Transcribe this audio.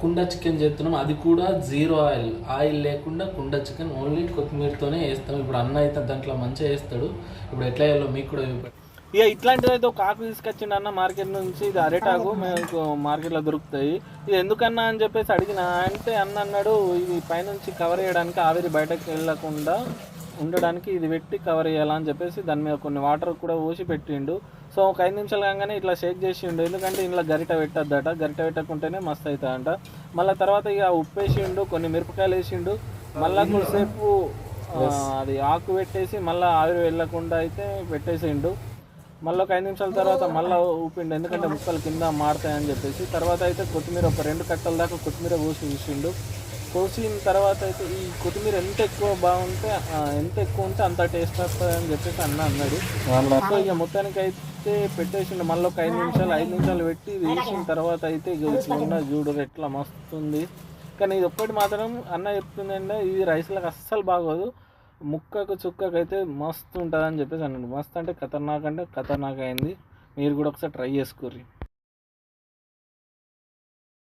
కుండ చికెన్ చేస్తున్నాం, అది కూడా జీరో ఆయిల్, ఆయిల్ లేకుండా కుండ చికెన్ ఓన్లీ కొత్తిమీరతోనే వేస్తాం. ఇప్పుడు అన్న అయితే దాంట్లో మంచిగా వేస్తాడు. ఇప్పుడు ఎట్లా వేయాలో మీకు కూడా ఇక ఇట్లాంటిది అయితే ఒక ఆకు తీసుకొచ్చిండు అన్న మార్కెట్ నుంచి. ఇది అరెటాకు మీకు మార్కెట్లో దొరుకుతాయి. ఇది ఎందుకన్నా అని చెప్పేసి అడిగిన అంటే అన్న అన్నాడు, ఇది పైనుంచి కవర్ చేయడానికి ఆవిరి బయటకు వెళ్ళకుండా ఉండడానికి ఇది పెట్టి కవర్ చేయాలని చెప్పేసి దాని మీద కొన్ని వాటర్ కూడా పోసి పెట్టిండు. సో ఒక 5 నిమిషాలు కాగానే ఇట్లా షేక్ చేసిండు, ఎందుకంటే ఇంట్లో గరిట పెట్టద్దట, గరిట పెట్టకుంటేనే మస్తు అవుతుందంట. మళ్ళీ తర్వాత ఇక ఉప్పు వేసిండు, కొన్ని మిరపకాయలు వేసిండు, మళ్ళీ కొద్దిసేపు అది ఆకు పెట్టేసి మళ్ళీ ఆవిరి వెళ్ళకుండా అయితే పెట్టేసిండు. మళ్ళీ ఒక 5 నిమిషాల తర్వాత మళ్ళీ ఊపిండు, ఎందుకంటే ముక్కలు కింద మాడతాయని చెప్పేసి. తర్వాత అయితే కొత్తిమీర ఒక 2 కట్టల దాకా కొత్తిమీర కోసి చూసిండు. కోసిన తర్వాత అయితే ఈ కొత్తిమీర ఎంత ఎక్కువ ఉంటే అంత టేస్ట్ వస్తుంది అని చెప్పేసి అన్నాడు. సో ఇక మొత్తానికి అయితే పెట్టేసిండు. మళ్ళీ ఒక 5 నిమిషాలు పెట్టి వేసిన తర్వాత అయితే ఇక ఇట్లా ఉన్న చూడు ఎట్లా మస్తుంది. కానీ ఇది ఒక్కటి మాత్రం అన్న చెప్తుందంటే, ఇది రైస్లకు అస్సలు బాగోదు, ముక్కకు చుక్కకు అయితే మస్తు ఉంటుంది అని చెప్పేసి అన్నాడు. మస్తు అంటే ఖతర్నాక్ అయింది. మీరు కూడా ఒకసారి ట్రై చేసుకోర్రి.